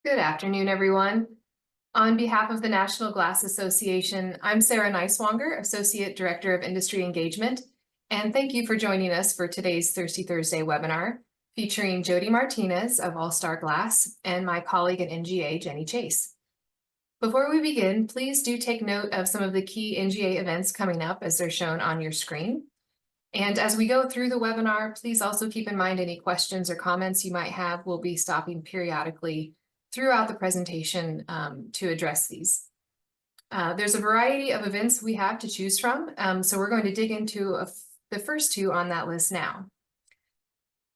Good afternoon, everyone. On behalf of the National Glass Association, I'm Sarah Neiswanger, Associate Director of Industry Engagement, and thank you for joining us for today's Thirsty Thursday webinar featuring Jody Martinez of All Star Glass and my colleague at NGA, Jenny Chase. Before we begin, please do take note of some of the key NGA events coming up as they're shown on your screen. And as we go through the webinar, please also keep in mind any questions or comments you might have. We'll be stopping periodically throughout the presentation to address these. There's a variety of events we have to choose from, so we're going to dig into the first two on that list now.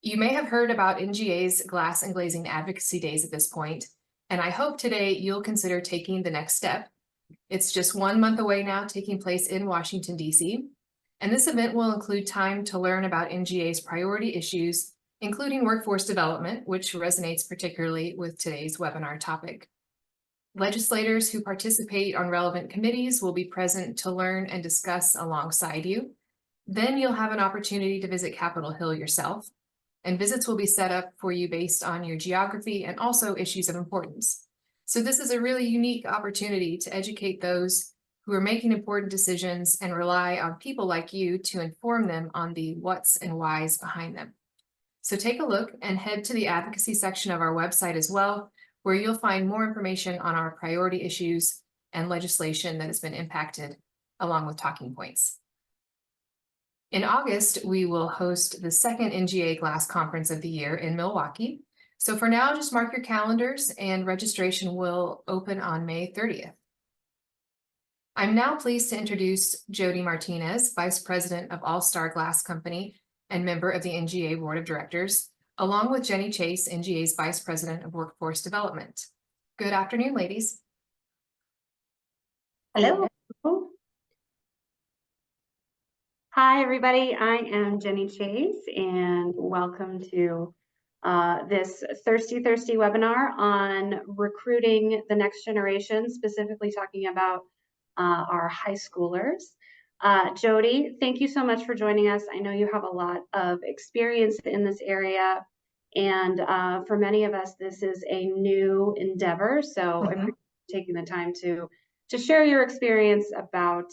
You may have heard about NGA's Glass and Glazing Advocacy Days at this point, and I hope today you'll consider taking the next step. It's just 1 month away now, taking place in Washington, D.C., and this event will include time to learn about NGA's priority issues, including workforce development, which resonates particularly with today's webinar topic. Legislators who participate on relevant committees will be present to learn and discuss alongside you. Then you'll have an opportunity to visit Capitol Hill yourself, and visits will be set up for you based on your geography and also issues of importance. So this is a really unique opportunity to educate those who are making important decisions and rely on people like you to inform them on the what's and whys behind them. So take a look and head to the advocacy section of our website as well, where you'll find more information on our priority issues and legislation that has been impacted, along with talking points. In August, we will host the second NGA Glass Conference of the year in Milwaukee. So for now, just mark your calendars and registration will open on May 30th. I'm now pleased to introduce Jody Martinez, Vice President of All Star Glass Company and member of the NGA Board of Directors, along with Jenny Chase, NGA's Vice President of Workforce Development. Good afternoon, ladies. Hello. Hi, everybody. I am Jenny Chase, and welcome to this Thirsty webinar on recruiting the next generation, specifically talking about our high schoolers. Jody, thank you so much for joining us. I know you have a lot of experience in this area, and for many of us, this is a new endeavor. So I appreciate you taking the time to share your experience about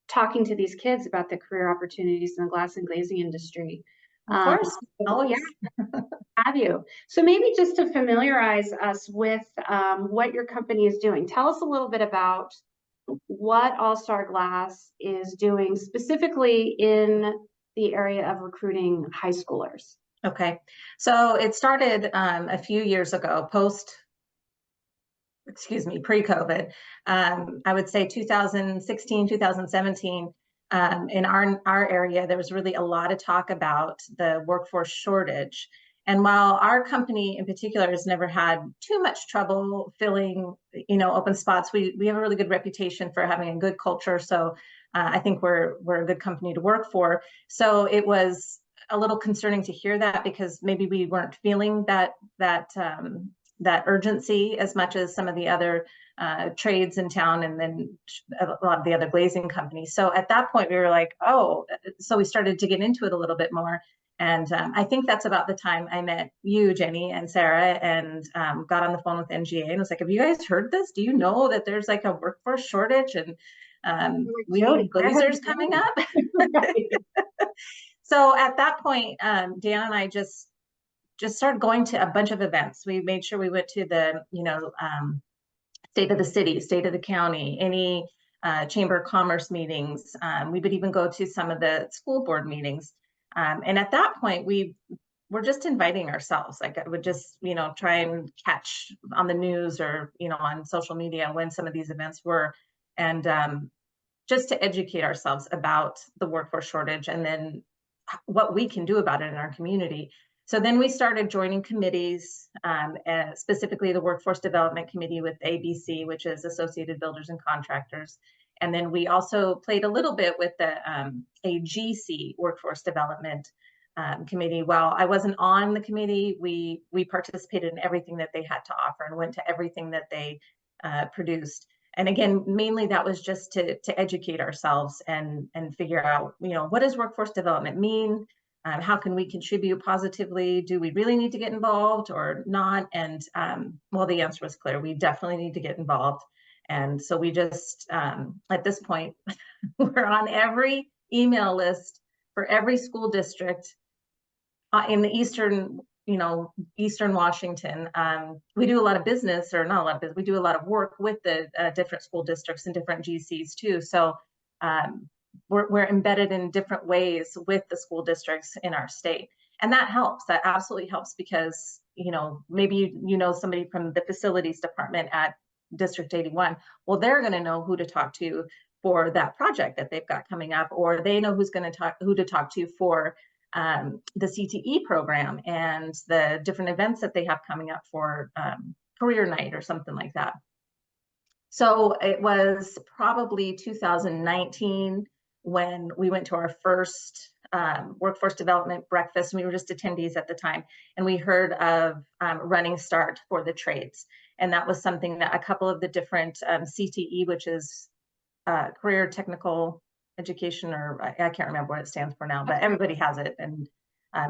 talking to these kids about the career opportunities in the glass and glazing industry. Of course. Yeah, have you. So maybe just to familiarize us with what your company is doing, tell us a little bit about what All Star Glass is doing specifically in the area of recruiting high schoolers. Okay, so it started a few years ago, pre-COVID. I would say 2016, 2017. In our area, there was really a lot of talk about the workforce shortage. And while our company in particular has never had too much trouble filling, open spots, we have a really good reputation for having a good culture. So I think we're a good company to work for. So it was a little concerning to hear that, because maybe we weren't feeling that urgency as much as some of the other trades in town, and then a lot of the other glazing companies. So at that point we were like, oh, so we started to get into it a little bit more. And I think that's about the time I met you, Jenny and Sarah, and got on the phone with NGA and was like, have you guys heard this? Do you know that there's like a workforce shortage and we need glazers coming up? So at that point, Dan and I just started going to a bunch of events. We made sure we went to the, state of the city, state of the county, any chamber of commerce meetings. We would even go to some of the school board meetings. And at that point, we were just inviting ourselves. Like I would just, try and catch on the news or, on social media when some of these events were, and just to educate ourselves about the workforce shortage and then what we can do about it in our community. So then we started joining committees, specifically the Workforce Development Committee with ABC, which is Associated Builders and Contractors. And then we also played a little bit with the AGC Workforce Development Committee. While I wasn't on the committee, we participated in everything that they had to offer and went to everything that they produced. And again, mainly that was just to educate ourselves and figure out, what does workforce development mean? How can we contribute positively? Do we really need to get involved or not? And well, the answer was clear. We definitely need to get involved. And so we just, at this point, we're on every email list for every school district in the Eastern Washington. We do a lot of business, or not a lot of business, we do a lot of work with the different school districts and different GCs too. So we're embedded in different ways with the school districts in our state. And that helps, that absolutely helps, because, maybe somebody from the facilities department at District 81, well, they're going to know who to talk to for that project that they've got coming up, or they know who to talk to for the CTE program and the different events that they have coming up for career night or something like that. So it was probably 2019 when we went to our first workforce development breakfast. We were just attendees at the time, and we heard of Running Start for the trades. And that was something that a couple of the different CTE, which is Career Technical Education, or I can't remember what it stands for now, but everybody has it. And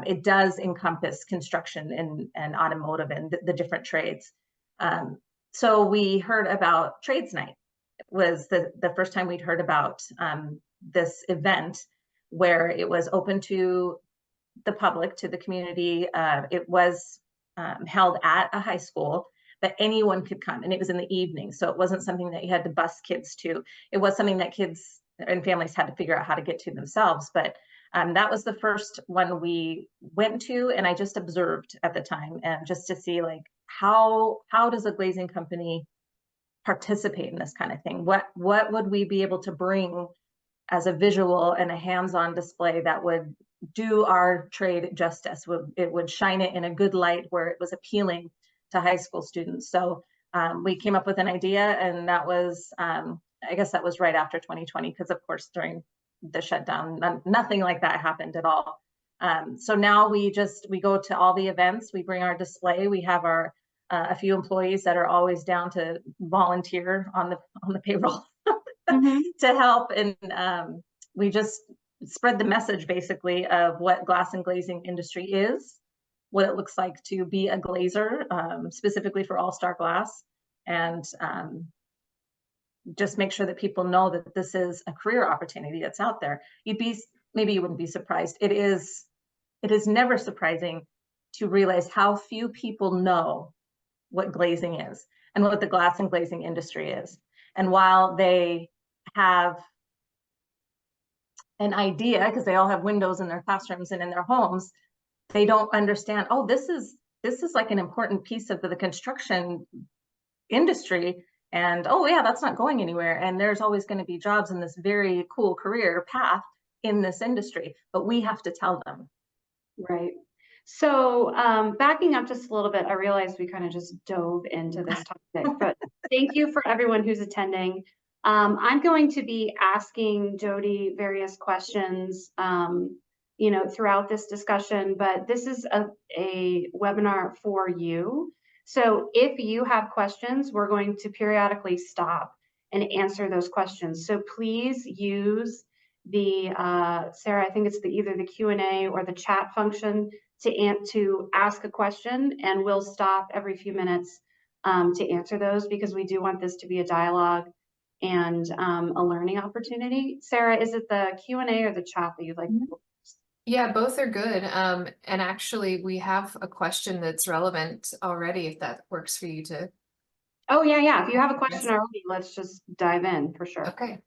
it does encompass construction and automotive and the different trades. So we heard about Trades Night. It was the first time we'd heard about this event, where it was open to the public, to the community. It was held at a high school, but anyone could come, and it was in the evening. So it wasn't something that you had to bus kids to. It was something that kids and families had to figure out how to get to themselves. But that was the first one we went to, and I just observed at the time, and just to see, like, how does a glazing company participate in this kind of thing? What would we be able to bring as a visual and a hands-on display that would do our trade justice? It would shine it in a good light where it was appealing to high school students. So we came up with an idea, and that was, I guess that was right after 2020, because of course during the shutdown, nothing like that happened at all. So now we go to all the events, we bring our display, we have our a few employees that are always down to volunteer on the payroll to help, and we just spread the message basically of what glass and glazing industry is, what it looks like to be a glazer, specifically for All Star Glass, and just make sure that people know that this is a career opportunity that's out there. Maybe you wouldn't be surprised. It is never surprising to realize how few people know what glazing is and what the glass and glazing industry is. And while they have an idea, because they all have windows in their classrooms and in their homes, they don't understand, oh, this is like an important piece of the construction industry. And oh yeah, that's not going anywhere. And there's always going to be jobs in this very cool career path in this industry, but we have to tell them. Right. So backing up just a little bit, I realized we kind of just dove into this topic, but thank you for everyone who's attending. I'm going to be asking Jody various questions, throughout this discussion, but this is a webinar for you. So if you have questions, we're going to periodically stop and answer those questions. So please use the, Sarah, I think it's either the Q&A or the chat function to ask a question, and we'll stop every few minutes to answer those, because we do want this to be a dialogue and a learning opportunity. Sarah, is it the Q&A or the chat that you'd like to go first? Yeah, both are good. And actually we have a question that's relevant already, if that works for you to. Oh yeah. If you have a question already, let's just dive in for sure. Okay.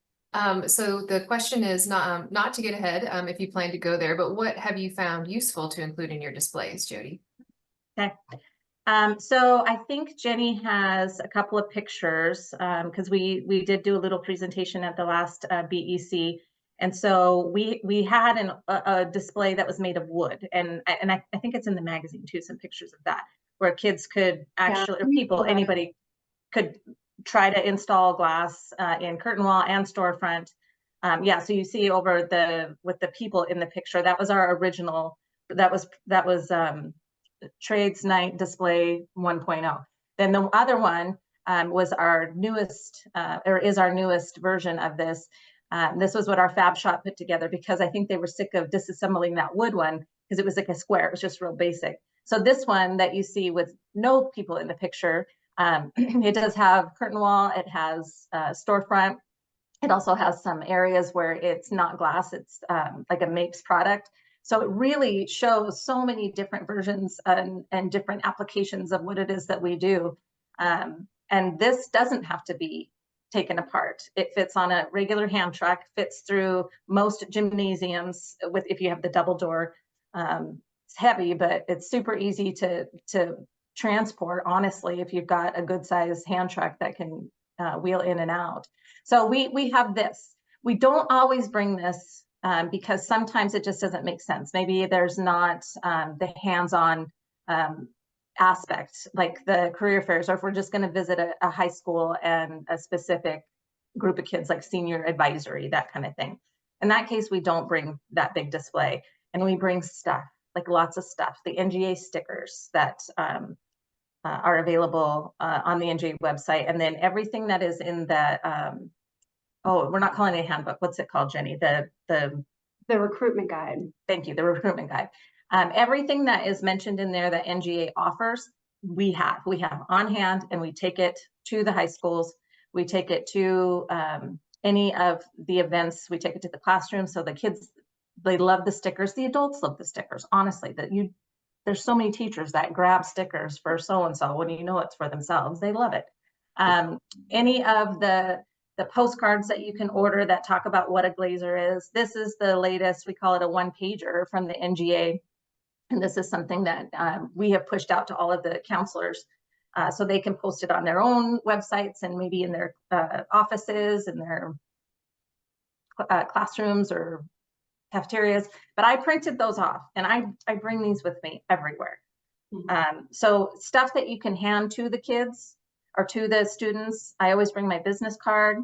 So the question is not to get ahead, if you plan to go there, but what have you found useful to include in your displays, Jody? Okay. So I think Jenny has a couple of pictures, because we did do a little presentation at the last BEC. And so we had a display that was made of wood, and I think it's in the magazine too, some pictures of that, where kids could actually, or anybody could try to install glass in curtain wall and storefront. Yeah, so you see over with the people in the picture, that was our original, that was Trades Night Display 1.0. Then the other one was our newest, or is our newest version of this. This was what our fab shop put together, because I think they were sick of disassembling that wood one. because it was like a square. It was just real basic. So this one that you see with no people in the picture, it does have curtain wall. It has storefront. It also has some areas where it's not glass. It's like a Mapes product. So it really shows so many different versions and different applications of what it is that we do. And this doesn't have to be taken apart. It fits on a regular hand truck, fits through most gymnasiums with, if you have the double door. It's heavy, but it's super easy to transport, honestly, if you've got a good sized hand truck that can wheel in and out. So we have this. We don't always bring this because sometimes it just doesn't make sense. Maybe there's not the hands-on aspect, like the career fairs, or if we're just going to visit a high school and a specific group of kids, like senior advisory, that kind of thing. In that case, we don't bring that big display, and we bring stuff, like lots of stuff. The NGA stickers that are available on the NGA website, and then everything that is in the oh, we're not calling it a handbook. What's it called, Jenny? The recruitment guide. Thank you, the recruitment guide. Everything that is mentioned in there that NGA offers, we have on hand, and we take it to the high schools. We take it to any of the events. We take it to the classroom. So the kids, they love the stickers. The adults love the stickers. Honestly, there's so many teachers that grab stickers for so-and-so when you know it's for themselves. They love it. Any of the postcards that you can order that talk about what a glazer is. This is the latest. We call it a one-pager from the NGA. And this is something that we have pushed out to all of the counselors so they can post it on their own websites and maybe in their offices and their classrooms or cafeterias. But I printed those off, and I bring these with me everywhere. So stuff that you can hand to the kids or to the students. I always bring my business card.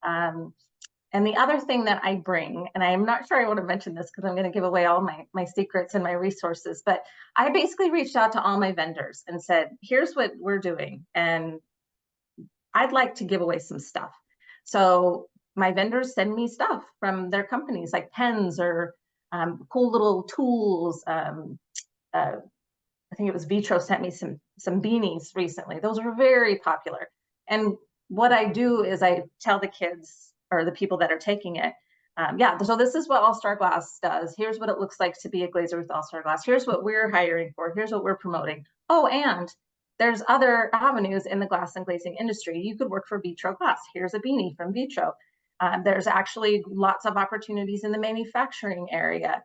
And the other thing that I bring, and I'm not sure I want to mention this because I'm going to give away all my secrets and my resources, but I basically reached out to all my vendors and said, here's what we're doing, and I'd like to give away some stuff. So my vendors send me stuff from their companies, like pens or cool little tools. I think it was Vitro sent me some beanies recently. Those are very popular. And what I do is I tell the kids or the people that are taking it, yeah, so this is what All Star Glass does. Here's what it looks like to be a glazer with All Star Glass. Here's what we're hiring for. Here's what we're promoting. Oh, and there's other avenues in the glass and glazing industry. You could work for Vitro Glass. Here's a beanie from Vitro. There's actually lots of opportunities in the manufacturing area.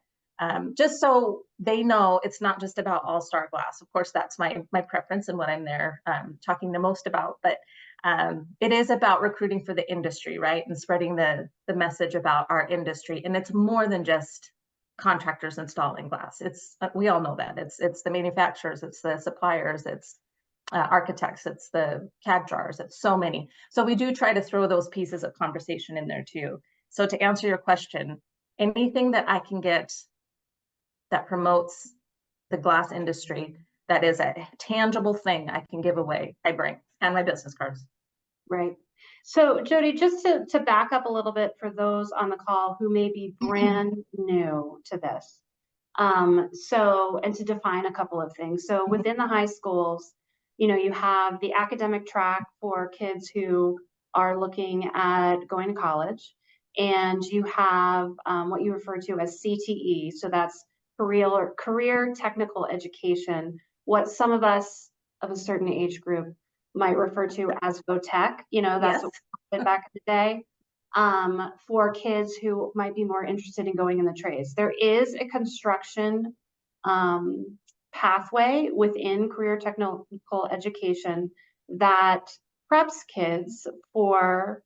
Just so they know it's not just about All Star Glass. Of course, that's my preference and what I'm there talking the most about. But it is about recruiting for the industry, right? And spreading the message about our industry. And it's more than just contractors installing glass. It's we all know that. It's the manufacturers, it's the suppliers, it's architects, it's the CAD drawers, it's so many. So we do try to throw those pieces of conversation in there too. So to answer your question, anything that I can get that promotes the glass industry, that is a tangible thing I can give away, I bring, and my business cards. Right. So Jody, just to back up a little bit for those on the call who may be brand new to this. And to define a couple of things. So within the high schools, you have the academic track for kids who are looking at going to college, and you have what you refer to as CTE. So that's career technical education, what some of us of a certain age group might refer to as VOTech. That's Yes. what we did back in the day. For kids who might be more interested in going in the trades. There is a construction pathway within career technical education that preps kids for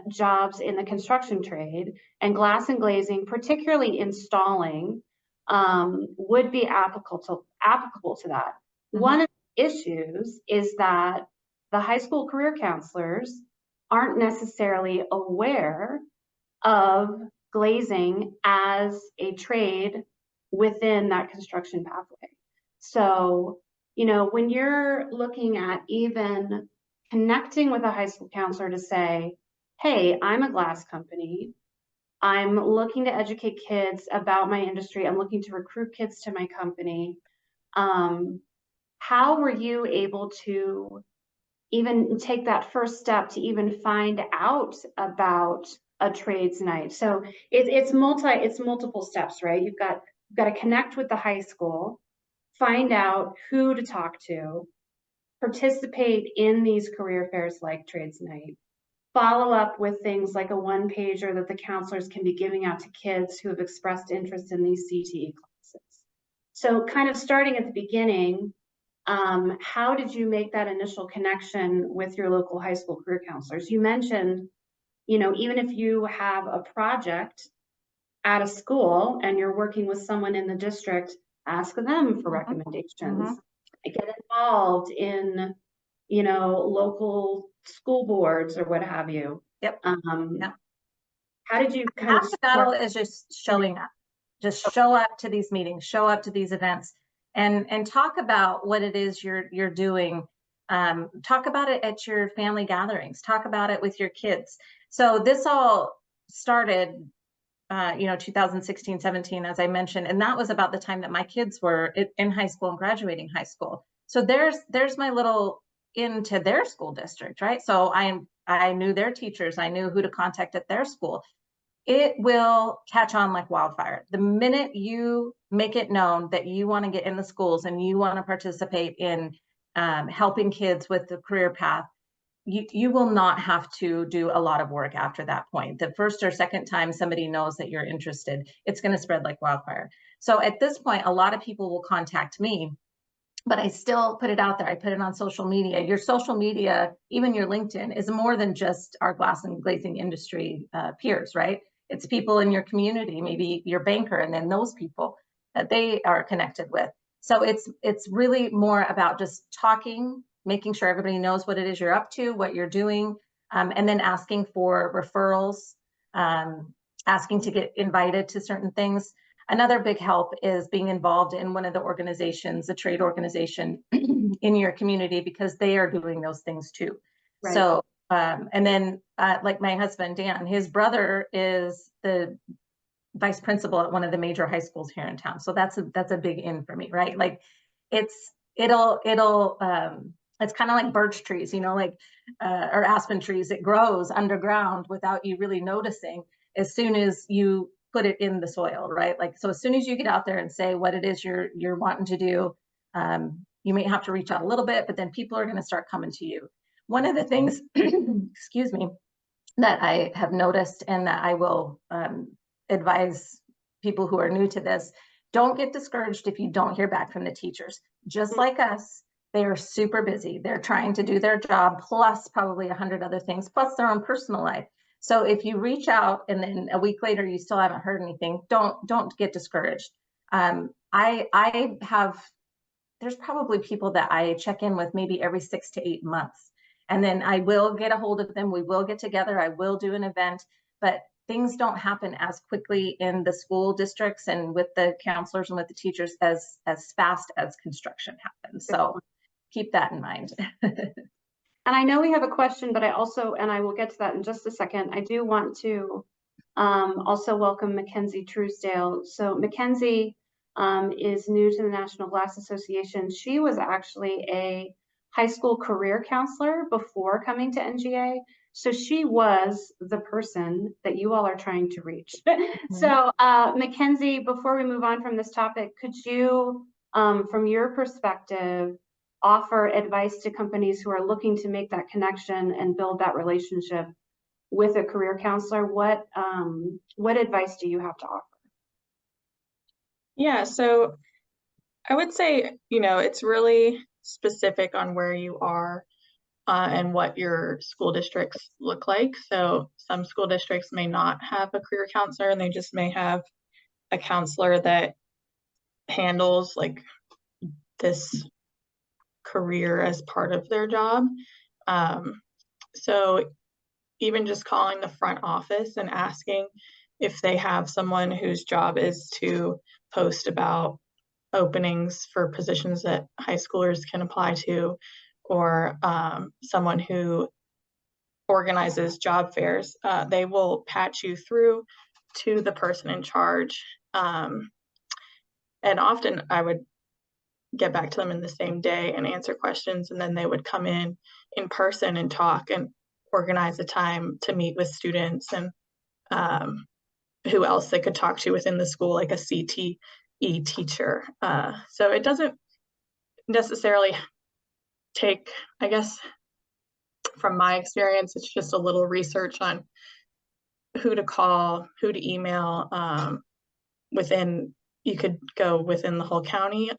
jobs in the construction trade, and glass and glazing, particularly installing, would be applicable to that. Mm-hmm. One of the issues is that the high school career counselors aren't necessarily aware of glazing as a trade within that construction pathway. So, when you're looking at even connecting with a high school counselor to say, hey, I'm a glass company, I'm looking to educate kids about my industry. I'm looking to recruit kids to my company. How were you able to even take that first step to even find out about a trades night? So it's multiple steps, right? You've got to connect with the high school, find out who to talk to, participate in these career fairs like trades night, follow up with things like a one-pager that the counselors can be giving out to kids who have expressed interest in these CTE classes. So kind of starting at the beginning, how did you make that initial connection with your local high school career counselors? You mentioned, even if you have a project at a school and you're working with someone in the district, ask them for recommendations. Get involved in, local school boards or what have you. Yep. Yep. How did you kind Half of the battle is just showing up. Just show up to these meetings, show up to these events, and talk about what it is you're doing. Talk about it at your family gatherings. Talk about it with your kids. So this all started 2016, 17, as I mentioned, and that was about the time that my kids were in high school and graduating high school. So there's my little into their school district, right? So I knew their teachers, I knew who to contact at their school. It will catch on like wildfire. The minute you make it known that you want to get in the schools and you want to participate in helping kids with the career path, you will not have to do a lot of work after that point. The first or second time somebody knows that you're interested, it's going to spread like wildfire. So at this point, a lot of people will contact me, but I still put it out there. I put it on social media. Your social media, even your LinkedIn, is more than just our glass and glazing industry peers, right? It's people in your community, maybe your banker, and then those people that they are connected with. So it's really more about just talking, making sure everybody knows what it is you're up to, what you're doing, and then asking for referrals, asking to get invited to certain things. Another big help is being involved in one of the organizations, a trade organization in your community, because they are doing those things too. Right. So, and then like my husband, Dan, his brother is the vice principal at one of the major high schools here in town. So that's a big in for me, right? Like it's kind of like birch trees, or aspen trees. It grows underground without you really noticing as soon as you put it in the soil, right? Like, so as soon as you get out there and say what it is you're wanting to do, you may have to reach out a little bit, but then people are going to start coming to you. One of the things, excuse me, that I have noticed and that I will advise people who are new to this, don't get discouraged if you don't hear back from the teachers. Just like us, they are super busy. They're trying to do their job, plus probably 100 other things, plus their own personal life. So if you reach out and then a week later you still haven't heard anything, don't get discouraged. There's probably people that I check in with maybe every 6 to 8 months. And then I will get a hold of them. We will get together. I will do an event, but things don't happen as quickly in the school districts and with the counselors and with the teachers as fast as construction happens. So keep that in mind. And I know we have a question, but I will get to that in just a second. I do want to also welcome Mackenzie Truesdale. So Mackenzie is new to the National Glass Association. She was actually a high school career counselor before coming to NGA. So she was the person that you all are trying to reach. Mm-hmm. So Mackenzie, before we move on from this topic, could you, from your perspective, offer advice to companies who are looking to make that connection and build that relationship with a career counselor? What advice do you have to offer? Yeah, so I would say, it's really specific on where you are and what your school districts look like. So some school districts may not have a career counselor, and they just may have a counselor that handles like this career as part of their job. So even just calling the front office and asking if they have someone whose job is to post about openings for positions that high schoolers can apply to, or someone who organizes job fairs, they will patch you through to the person in charge. And often I would get back to them in the same day and answer questions, and then they would come in person and talk and organize a time to meet with students and who else they could talk to within the school, like a CTE teacher. So it doesn't necessarily take, I guess, from my experience, it's just a little research on who to call, who to email. You could go within the whole county.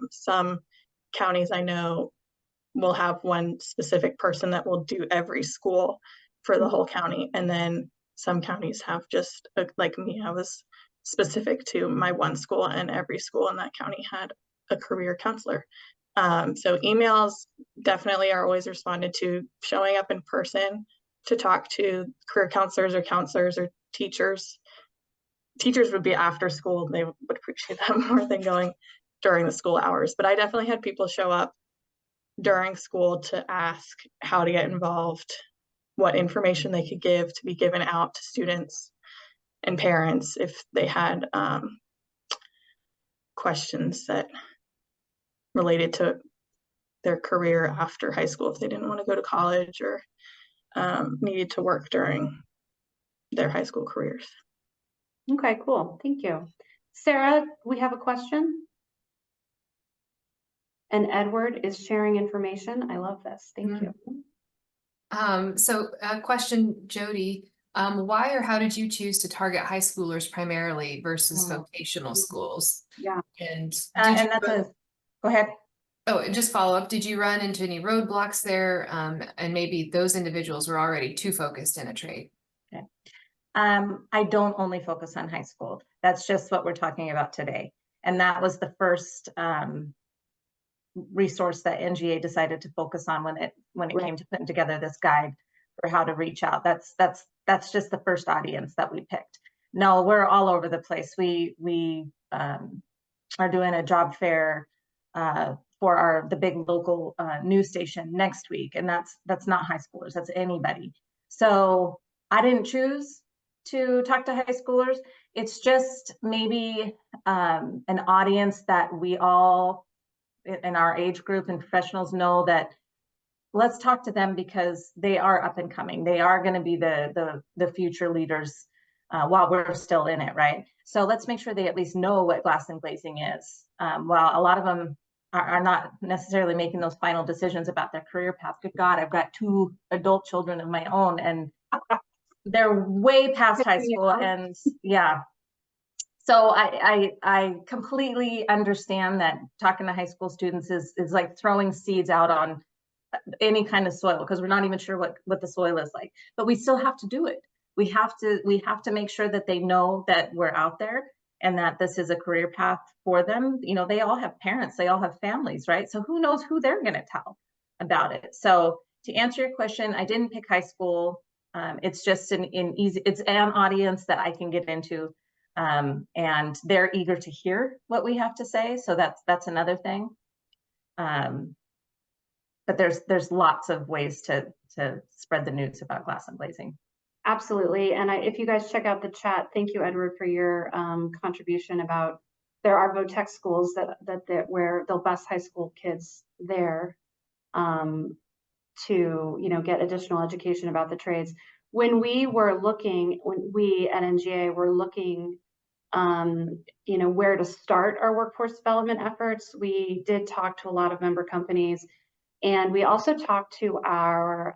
Some counties I know will have one specific person that will do every school for the whole county. And then some counties have just, like me, I was specific to my one school, and every school in that county had a career counselor. So emails definitely are always responded to. Showing up in person to talk to career counselors or teachers. Teachers would be after school. They would appreciate that more than going during the school hours. But I definitely had people show up during school to ask how to get involved, what information they could give to be given out to students and parents if they had questions that related to their career after high school, if they didn't want to go to college or needed to work during their high school careers. Okay, cool. Thank you. Sarah, we have a question. And Edward is sharing information. I love this. Thank you. So a question, Jody, why or how did you choose to target high schoolers primarily versus vocational schools? Yeah. And And that's go ahead. Oh, and just follow up, did you run into any roadblocks there? And maybe those individuals were already too focused in a trade? Okay. I don't only focus on high school. That's just what we're talking about today. And that was the first resource that NGA decided to focus on when it came to putting together this guide for how to reach out. That's just the first audience that we picked. No, we're all over the place. We are doing a job fair for the big local news station next week, and that's not high schoolers, that's anybody. So I didn't choose to talk to high schoolers. It's just maybe an audience that we all in our age group and professionals know that let's talk to them because they are up and coming. They are going to be the future leaders while we're still in it, right? So let's make sure they at least know what glass and glazing is. While a lot of them are not necessarily making those final decisions about their career path. Good God, I've got 2 adult children of my own, and they're way past high school, and yeah. So I completely understand that talking to high school students is like throwing seeds out on any kind of soil, because we're not even sure what the soil is like, but we still have to do it. We have to make sure that they know that we're out there and that this is a career path for them. You know, they all have parents, they all have families, right? So who knows who they're going to tell about it. So to answer your question, I didn't pick high school. It's just it's an audience that I can get into, and they're eager to hear what we have to say. So that's another thing. But there's lots of ways to spread the news about glass and glazing. Absolutely. And if you guys check out the chat, thank you, Edward, for your contribution about there are VOTEC schools where they'll bus high school kids there to get additional education about the trades. When we at NGA were looking where to start our workforce development efforts, we did talk to a lot of member companies. And we also talked to our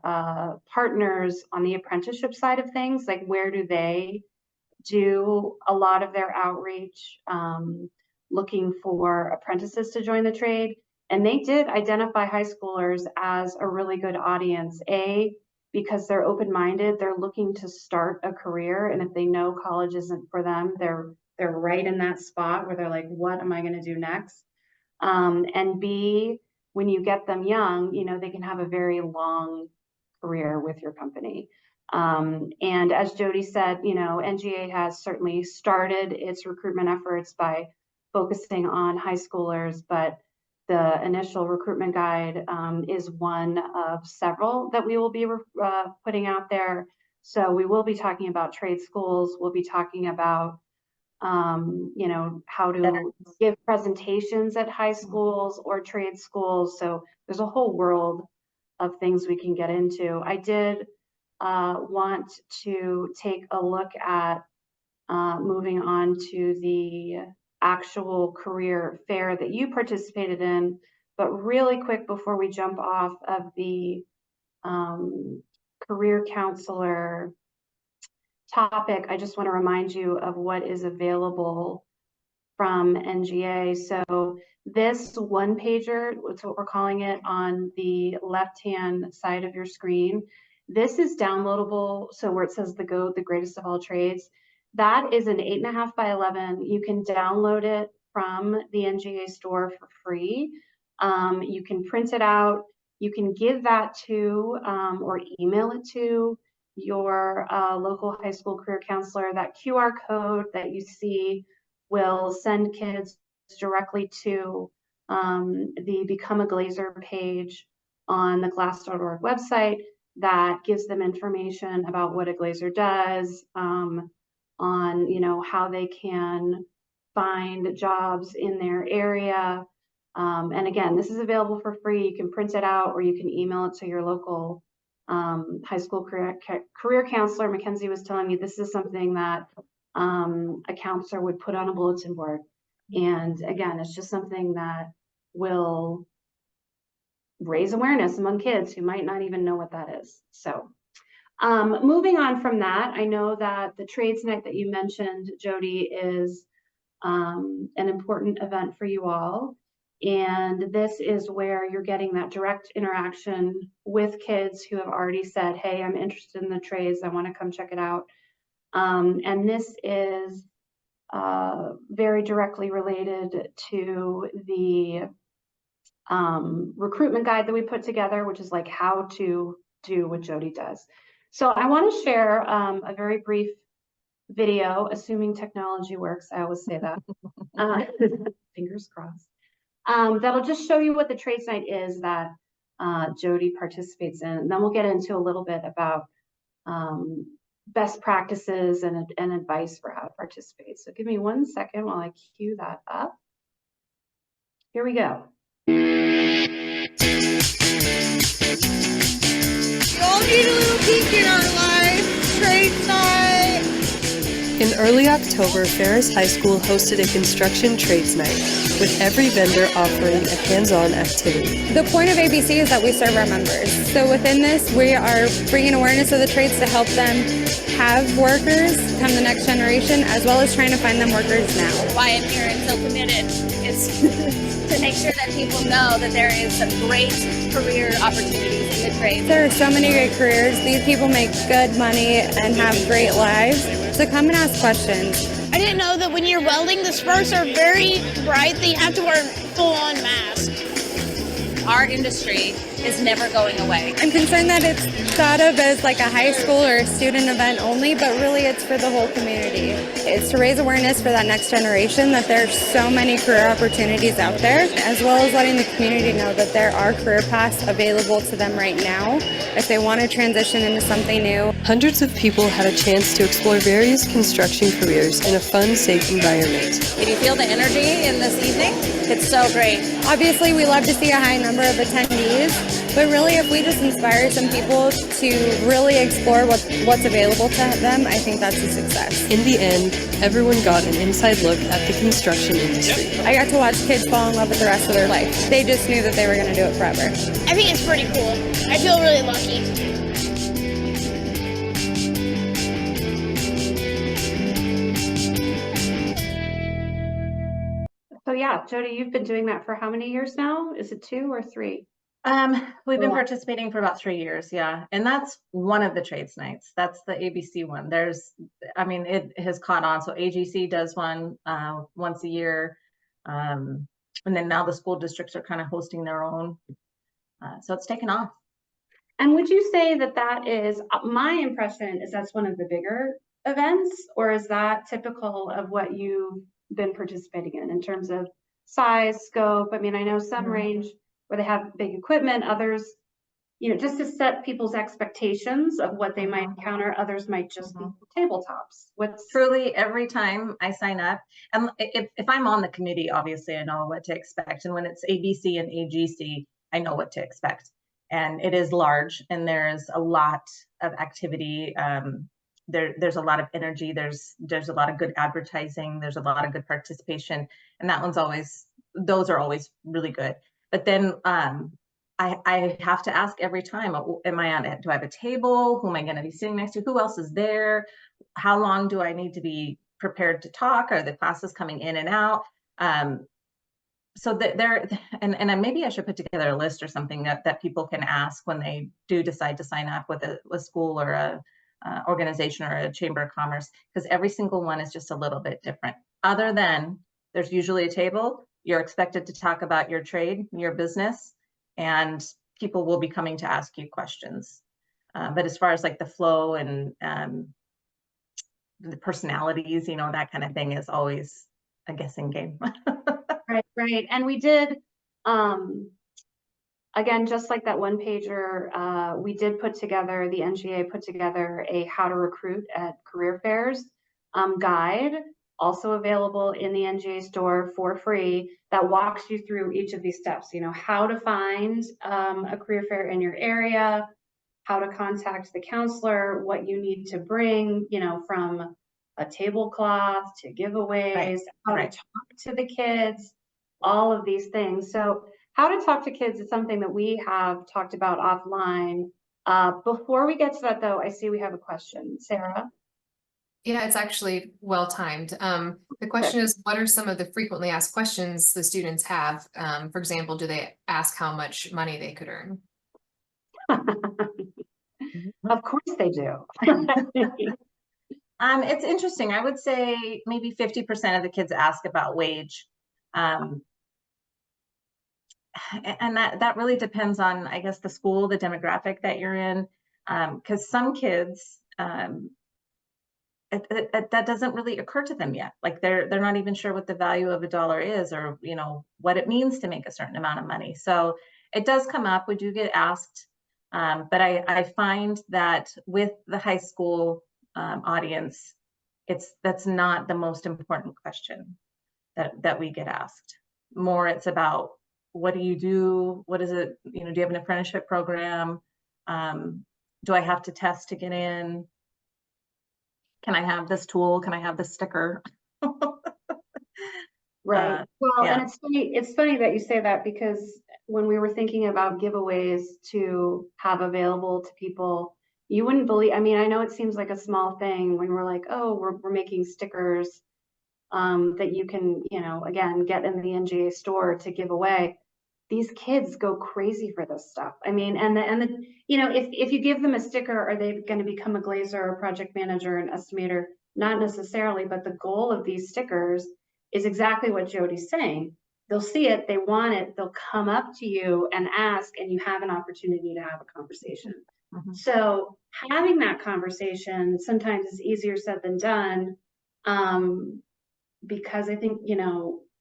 partners on the apprenticeship side of things, like where do they do a lot of their outreach, looking for apprentices to join the trade. And they did identify high schoolers as a really good audience, because they're open-minded, they're looking to start a career, and if they know college isn't for them, they're right in that spot where they're like, what am I going to do next? And B, when you get them young, they can have a very long career with your company. And as Jody said, NGA has certainly started its recruitment efforts by focusing on high schoolers, but the initial recruitment guide is one of several that we will be putting out there. So we will be talking about trade schools. We'll be talking about, you know, how to give presentations at high schools or trade schools. So there's a whole world of things we can get into. I did want to take a look at moving on to the actual career fair that you participated in. But really quick before we jump off of the career counselor topic, I just want to remind you of what is available from NGA. So this one pager, that's what we're calling it, on the left-hand side of your screen, this is downloadable. So where it says the GOAT, the greatest of all trades, that is an 8.5 by 11. You can download it from the NGA store for free. You can print it out. You can give that to or email it to your local high school career counselor. That QR code that you see will send kids directly to the Become a Glazer page on the glass.org website that gives them information about what a glazer does, on, you know, how they can find jobs in their area. And again, this is available for free. You can print it out or you can email it to your local high school career counselor. Mackenzie was telling me this is something that a counselor would put on a bulletin board. And again, it's just something that will raise awareness among kids who might not even know what that is. So moving on from that, I know that the trades night that you mentioned, Jody, is an important event for you all. And this is where you're getting that direct interaction with kids who have already said, hey, I'm interested in the trades. I want to come check it out. And this is very directly related to the recruitment guide that we put together, which is like how to do what Jody does. So I want to share a very brief video, assuming technology works. I always say that. Fingers crossed. That'll just show you what the trades night is that Jody participates in. And then we'll get into a little bit about best practices and advice for how to participate. So give me 1 second while I cue that up. Here we go. We all need a little peek in our life. Trade night. In early October, Ferris High School hosted a construction trades night, with every vendor offering a hands-on activity. The point of ABC is that we serve our members. So within this, we are bringing awareness of the trades to help them have workers come the next generation, as well as trying to find them workers now. Why I'm here and so committed is to make sure that people know that there is some great career opportunities in the trades. There are so many great careers. These people make good money and have great lives. So come and ask questions. I didn't know that when you're welding, the sparks are very bright. That you have to wear a full-on mask. Our industry is never going away. I'm concerned that it's thought of as like a high school or a student event only, but really it's for the whole community. It's to raise awareness for that next generation that there are so many career opportunities out there, as well as letting the community know that there are career paths available to them right now if they want to transition into something new. Hundreds of people had a chance to explore various construction careers in a fun, safe environment. Can you feel the energy in this evening? It's so great. Obviously, we love to see a high number of attendees, but really if we just inspire some people to really explore what's available to them, I think that's a success. In the end, everyone got an inside look at the construction industry. I got to watch kids fall in love with the rest of their life. They just knew that they were going to do it forever. I think it's pretty cool. I feel really lucky. So yeah, Jody, you've been doing that for how many years now? Is it 2 or 3? We've been Cool. participating for about 3 years, yeah. And that's one of the trades nights. That's the ABC one. It has caught on. So AGC does one once a year. And then now the school districts are kind of hosting their own. So it's taken off. And would you say that that is, my impression is that's one of the bigger events, or is that typical of what you've been participating in terms of size, scope? I mean, I know some range where they have big equipment, others just to set people's expectations of what they might encounter. Others might just be tabletops. Truly, every time I sign up, and if I'm on the committee, obviously I know what to expect. And when it's ABC and AGC, I know what to expect. And it is large, and there's a lot of activity. There's a lot of energy. There's a lot of good advertising. There's a lot of good participation, and those are always really good. But then I have to ask every time, am I on it? Do I have a table? Who am I going to be sitting next to? Who else is there? How long do I need to be prepared to talk? Are the classes coming in and out? So that and maybe I should put together a list or something that people can ask when they do decide to sign up with a school or a organization or a chamber of commerce, because every single one is just a little bit different. Other than there's usually a table, you're expected to talk about your trade, your business, and people will be coming to ask you questions. But as far as like the flow and the personalities, that kind of thing is always a guessing game. Right. And we did, again, just like that one pager, we did the NGA put together a how to recruit at career fairs guide, also available in the NGA store for free, that walks you through each of these steps, how to find a career fair in your area, how to contact the counselor, what you need to bring, from a tablecloth to giveaways, how to talk to the kids, all of these things. So how to talk to kids is something that we have talked about offline. Before we get to that, though, I see we have a question. Sarah? Yeah, it's actually well timed. The question is, what are some of the frequently asked questions the students have? For example, do they ask how much money they could earn? Of course they do. It's interesting. I would say maybe 50% of the kids ask about wage. And that really depends on, I guess, the school, the demographic that you're in. Because some kids, that doesn't really occur to them yet. Like they're not even sure what the value of $1 is, or what it means to make a certain amount of money. So it does come up. We do get asked, but I find that with the high school audience, that's not the most important question that we get asked. More, it's about, what do you do? What is it? Do you have an apprenticeship program? Do I have to test to get in? Can I have this tool? Can I have this sticker? Right. Well, and it's funny that you say that, because when we were thinking about giveaways to have available to people, you wouldn't believe, I know it seems like a small thing when we're like, oh, we're making stickers that you can, again, get in the NGA store to give away. These kids go crazy for this stuff. If you give them a sticker, are they going to become a glazer, a project manager, an estimator? Not necessarily, but the goal of these stickers is exactly what Jody's saying. They'll see it, they want it, they'll come up to you and ask, and you have an opportunity to have a conversation. So having that conversation sometimes is easier said than done, because I think,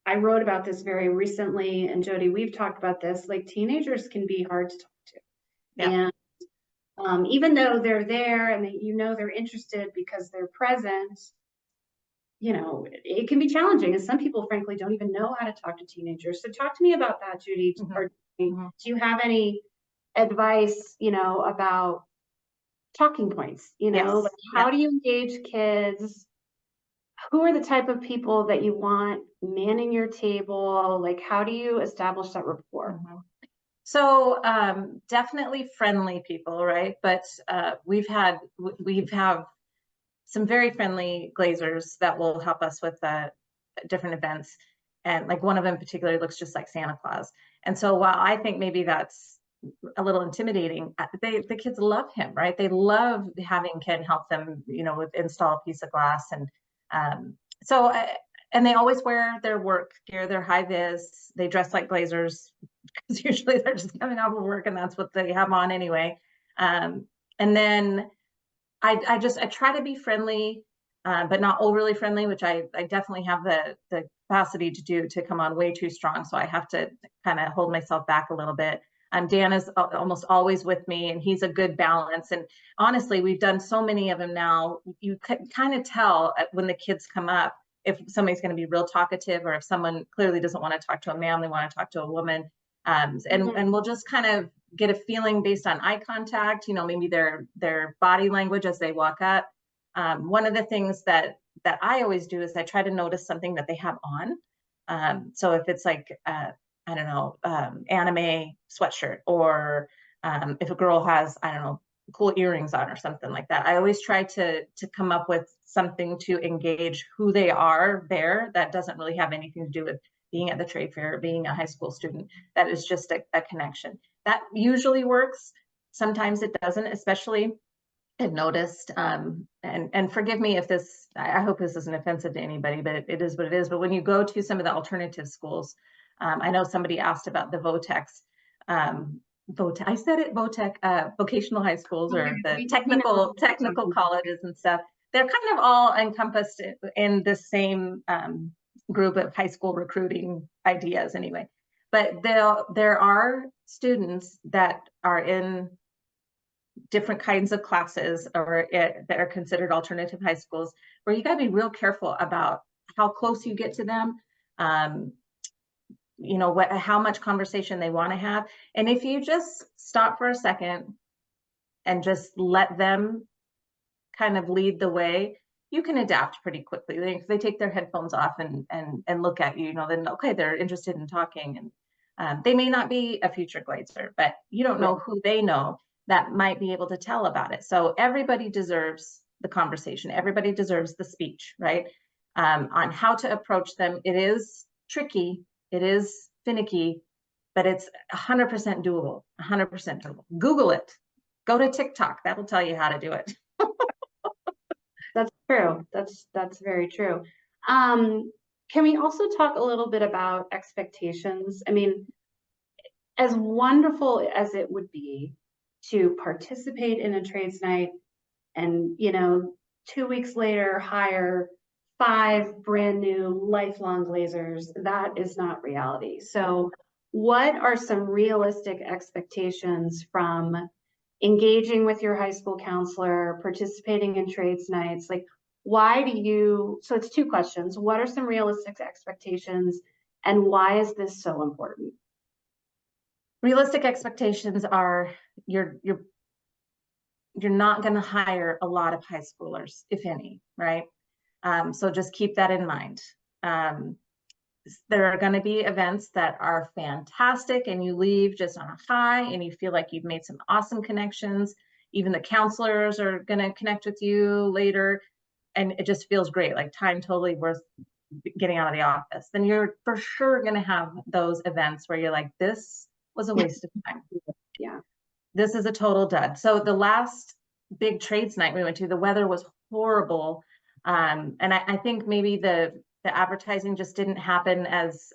I wrote about this very recently, and Jody, we've talked about this, like teenagers can be hard to talk to. Yeah. And even though they're there and they're interested because they're present, it can be challenging. And some people, frankly, don't even know how to talk to teenagers. So talk to me about that, Judy. Or do you have any advice, about talking points? Like how do you engage kids? Who are the type of people that you want manning your table? Like, how do you establish that rapport? So definitely friendly people, right? But we've have some very friendly glazers that will help us with different events. And like one of them in particular looks just like Santa Claus. And so while I think maybe that's a little intimidating, the kids love him, right? They love having Ken help them, install a piece of glass. And and they always wear their work gear, their high vis. They dress like glazers because usually they're just coming off of work and that's what they have on anyway. And then I try to be friendly, but not overly friendly, which I definitely have the capacity to come on way too strong. So I have to kind of hold myself back a little bit. Dan is almost always with me, and he's a good balance. And honestly, we've done so many of them now. You can kind of tell when the kids come up if somebody's going to be real talkative, or if someone clearly doesn't want to talk to a man, they want to talk to a woman. And we'll just kind of get a feeling based on eye contact, maybe their body language as they walk up. One of the things that I always do is I try to notice something that they have on. So if it's like, I don't know, anime sweatshirt, or if a girl has, I don't know, cool earrings on or something like that, I always try to come up with something to engage who they are there that doesn't really have anything to do with being at the trade fair or being a high school student. That is just a connection. That usually works. Sometimes it doesn't, especially I've noticed, and forgive me if this, I hope this isn't offensive to anybody, but it is what it is. But when you go to some of the alternative schools, I know somebody asked about the VOTEX, I said it, VOTEC, vocational high schools, or the technical colleges and stuff. They're kind of all encompassed in the same group of high school recruiting ideas anyway. But there are students that are in different kinds of classes, or that are considered alternative high schools, where you got to be real careful about how close you get to them, how much conversation they want to have. And if you just stop for a second and just let them kind of lead the way, you can adapt pretty quickly. If they take their headphones off and look at you, then okay, they're interested in talking. And they may not be a future Glazer, but you don't know who they know that might be able to tell about it. So everybody deserves the conversation. Everybody deserves the speech, right? On how to approach them. It is tricky. It is finicky, but it's 100% doable. 100% doable. Google it. Go to TikTok. That'll tell you how to do it. That's true. That's very true. Can we also talk a little bit about expectations? I mean, as wonderful as it would be to participate in a trades night and, 2 weeks later hire 5 brand new lifelong Glazers, that is not reality. So what are some realistic expectations from engaging with your high school counselor, participating in trades nights? Like, so it's 2 questions. What are some realistic expectations, and why is this so important? Realistic expectations are you're not going to hire a lot of high schoolers, if any, right? So just keep that in mind. There are going to be events that are fantastic and you leave just on a high and you feel like you've made some awesome connections. Even the counselors are going to connect with you later, and it just feels great, like time totally worth getting out of the office. Then you're for sure going to have those events where you're like, this was a waste of time. Yeah. This is a total dud. So the last big trades night we went to, the weather was horrible. And I think maybe the advertising just didn't happen as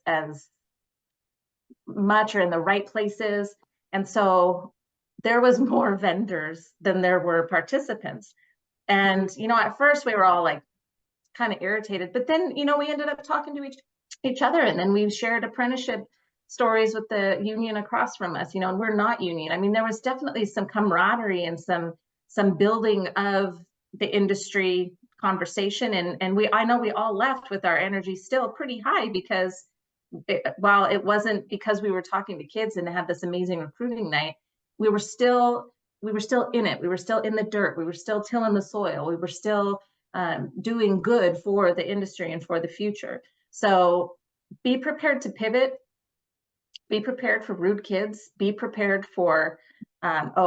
much or in the right places. And so there was more vendors than there were participants. And, at first we were all like kind of irritated, but then, we ended up talking to each other, and then we shared apprenticeship stories with the union across from us, and we're not union. I mean, there was definitely some camaraderie and some building of the industry conversation. And I know we all left with our energy still pretty high, because while it wasn't because we were talking to kids and had this amazing recruiting night, we were still in it. We were still in the dirt. We were still tilling the soil. We were still doing good for the industry and for the future. So be prepared to pivot. Be prepared for rude kids. Be prepared for,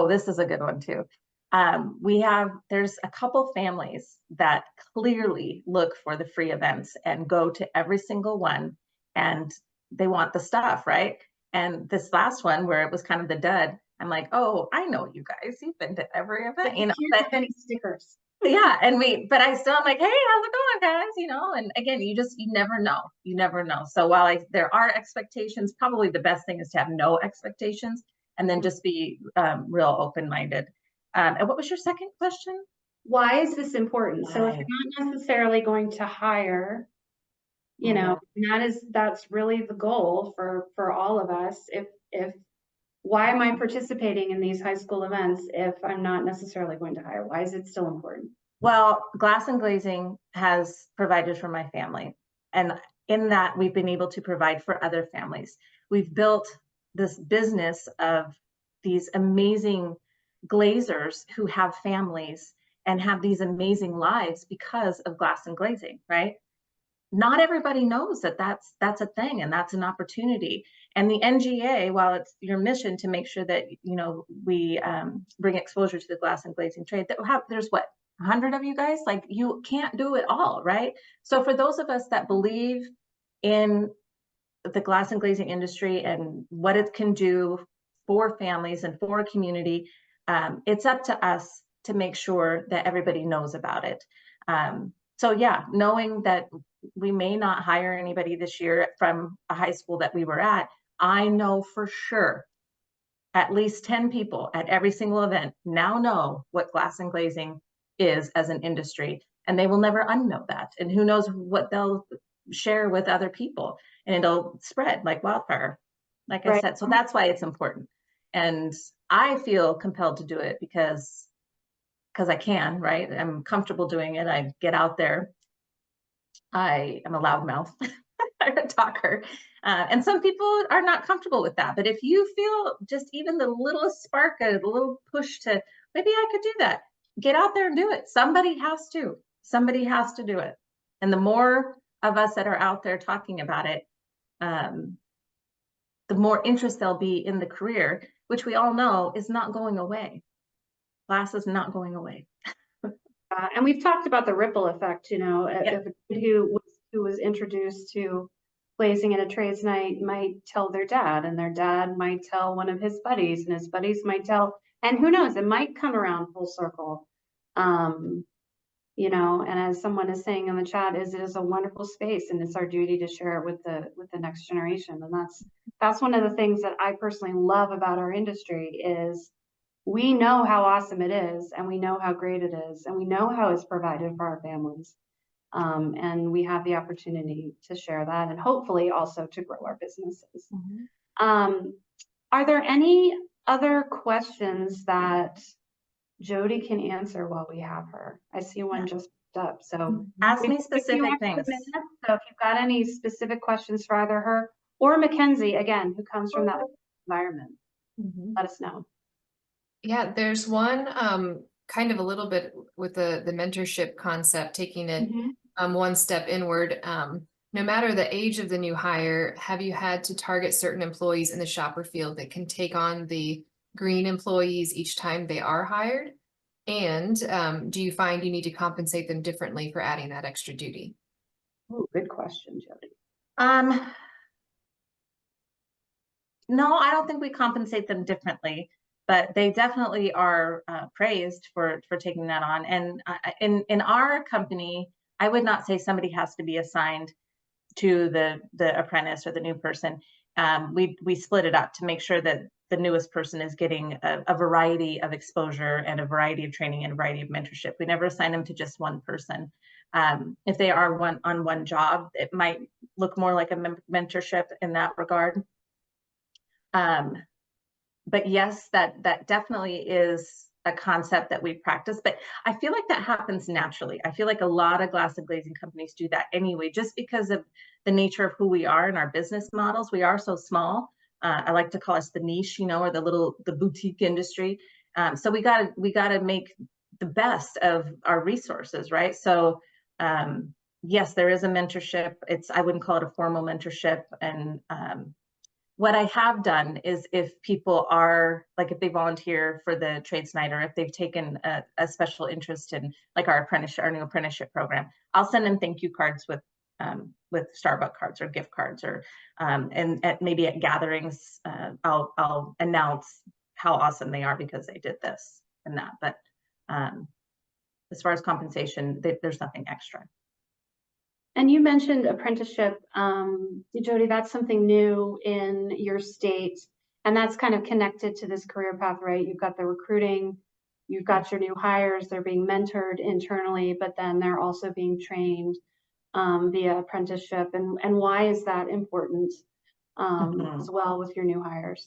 this is a good one too. There's a couple families that clearly look for the free events and go to every single one, and they want the stuff, right? And this last one where it was kind of the dud, I'm like, oh, I know you guys, you've been to every event, But any stickers. Yeah, but I still, I'm like, hey, how's it going, guys? And again, you never know. So while there are expectations, probably the best thing is to have no expectations, and then just be real open-minded. And what was your second question? Why is this important? So if you're not necessarily going to hire, that's really the goal for all of us. If why am I participating in these high school events if I'm not necessarily going to hire? Why is it still important? Well, Glass and Glazing has provided for my family. And in that, we've been able to provide for other families. We've built this business of these amazing glazers who have families and have these amazing lives because of Glass and Glazing, right? Not everybody knows that that's a thing and that's an opportunity. And the NGA, while it's your mission to make sure that we bring exposure to the glass and glazing trade, there's what, 100 of you guys? Like, you can't do it all, right? So for those of us that believe in the glass and glazing industry and what it can do for families and for a community, it's up to us to make sure that everybody knows about it. So yeah, knowing that we may not hire anybody this year from a high school that we were at, I know for sure at least 10 people at every single event now know what glass and glazing is as an industry, and they will never unknow that. And who knows what they'll share with other people, and it'll spread like wildfire, like I said. So that's why it's important. And I feel compelled to do it because I can, right? I'm comfortable doing it. I get out there. I am a loudmouth. I'm a talker. And some people are not comfortable with that. But if you feel just even the littlest spark, a little push to, maybe I could do that, get out there and do it. Somebody has to. Somebody has to do it. And the more of us that are out there talking about it, the more interest there'll be in the career, which we all know is not going away. Glass is not going away. And we've talked about the ripple effect, if a kid who was introduced to glazing at a trades night might tell their dad, and their dad might tell one of his buddies, and his buddies might tell, and who knows, it might come around full circle. And as someone is saying in the chat, it is a wonderful space, and it's our duty to share it with the next generation. And that's one of the things that I personally love about our industry is we know how awesome it is, and we know how great it is, and we know how it's provided for our families. And we have the opportunity to share that and hopefully also to grow our businesses. Mm-hmm. Are there any other questions that Jody can answer while we have her? I see one just popped up. So ask me specific things. So if you've got any specific questions for either her or Mackenzie, again, who comes from that environment, let us know. Yeah, there's one kind of a little bit with the mentorship concept, taking it one step inward. No matter the age of the new hire, have you had to target certain employees in the shopper field that can take on the green employees each time they are hired? And do you find you need to compensate them differently for adding that extra duty? Oh, good question, Jody. No, I don't think we compensate them differently, but they definitely are praised for taking that on. And in our company, I would not say somebody has to be assigned to the apprentice or the new person. We split it up to make sure that the newest person is getting a variety of exposure and a variety of training and a variety of mentorship. We never assign them to just one person. If they are on one job, it might look more like a mentorship in that regard. But yes, that definitely is a concept that we practice, but I feel like that happens naturally. I feel like a lot of glass and glazing companies do that anyway, just because of the nature of who we are in our business models. We are so small. I like to call us the niche, or the boutique industry. So we gotta make the best of our resources, right? So yes, there is a mentorship. I wouldn't call it a formal mentorship. And what I have done is if people are, like if they volunteer for the trades night, or if they've taken a special interest in like our new apprenticeship program, I'll send them thank you cards with Starbucks cards or gift cards, or and maybe at gatherings, I'll announce how awesome they are because they did this and that. But as far as compensation, there's nothing extra. And you mentioned apprenticeship, Jody, that's something new in your state, and that's kind of connected to this career path, right? You've got the recruiting, you've got your new hires, they're being mentored internally, but then they're also being trained via apprenticeship. And why is that important as well with your new hires?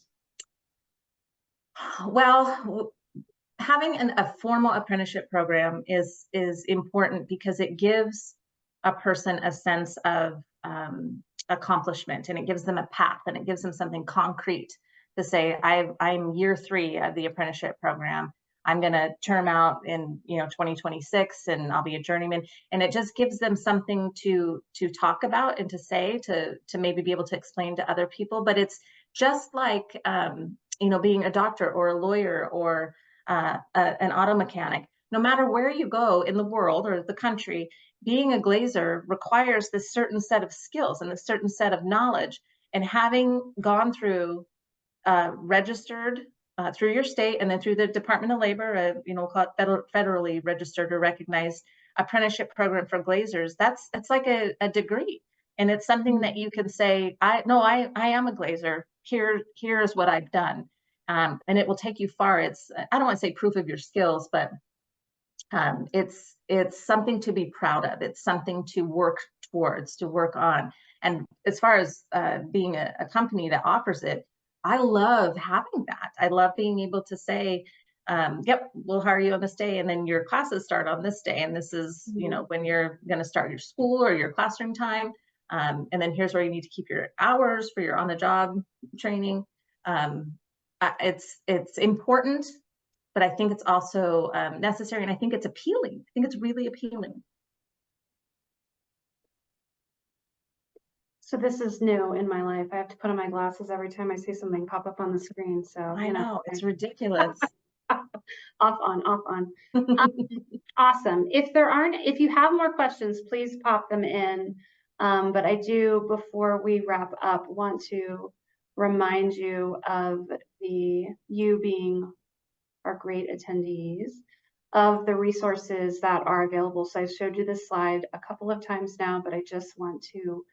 Well, having a formal apprenticeship program is important because it gives a person a sense of accomplishment, and it gives them a path, and it gives them something concrete to say, I'm year 3 of the apprenticeship program. I'm going to term out in 2026, and I'll be a journeyman. And it just gives them something to talk about and to say, to maybe be able to explain to other people. But it's just like being a doctor or a lawyer or an auto mechanic. No matter where you go in the world or the country, being a glazer requires this certain set of skills and a certain set of knowledge. And having gone through registered through your state and then through the Department of Labor, called federally registered or recognized apprenticeship program for glazers, it's like a degree. And it's something that you can say, I am a glazer. Here's what I've done. And it will take you far. It's, I don't want to say proof of your skills, but it's something to be proud of. It's something to work towards, to work on. And as far as being a company that offers it, I love having that. I love being able to say, yep, we'll hire you on this day, and then your classes start on this day, and this is when you're going to start your school or your classroom time, and then here's where you need to keep your hours for your on-the-job training. It's important, but I think it's also necessary, and I think it's appealing. I think it's really appealing. So this is new in my life. I have to put on my glasses every time I see something pop up on the screen. So I know, it's ridiculous. Off on. Awesome. If you have more questions, please pop them in. But I do, before we wrap up, want to remind you of you being our great attendees, of the resources that are available. So I showed you this slide a couple of times now, but I just want to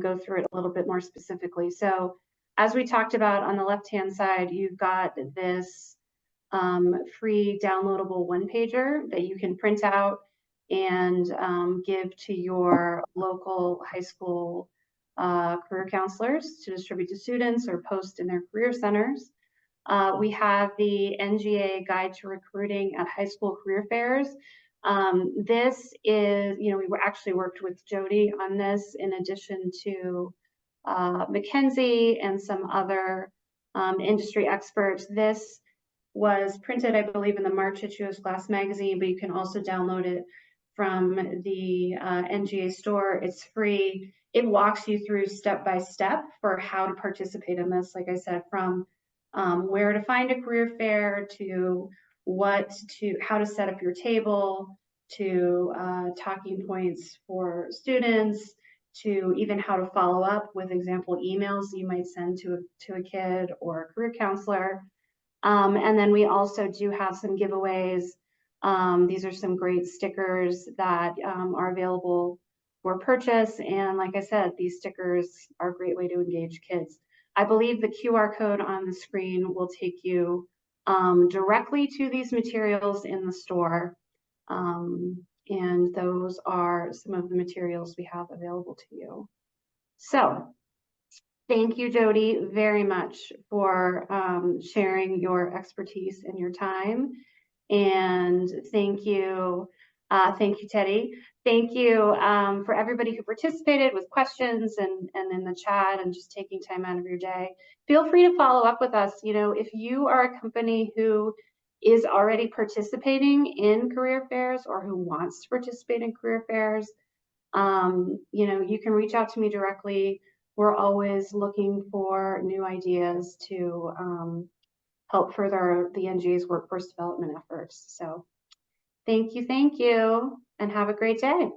go through it a little bit more specifically. So as we talked about, on the left-hand side, you've got this free downloadable one-pager that you can print out and give to your local high school career counselors to distribute to students or post in their career centers. We have the NGA Guide to Recruiting at High School Career Fairs. This is, we actually worked with Jody on this in addition to Mackenzie and some other industry experts. This was printed, I believe, in the March issue of Glass Magazine, but you can also download it from the NGA store. It's free. It walks you through step by step for how to participate in this. Like I said, from where to find a career fair to how to set up your table, to talking points for students, to even how to follow up with example emails you might send to a kid or a career counselor. And then we also do have some giveaways. These are some great stickers that are available for purchase. And like I said, these stickers are a great way to engage kids. I believe the QR code on the screen will take you directly to these materials in the store. And those are some of the materials we have available to you. So thank you, Jody, very much for sharing your expertise and your time. And thank you, Teddy. Thank you for everybody who participated with questions and in the chat and just taking time out of your day. Feel free to follow up with us. If you are a company who is already participating in career fairs or who wants to participate in career fairs, you can reach out to me directly. We're always looking for new ideas to help further the NGA's workforce development efforts. So thank you, and have a great day.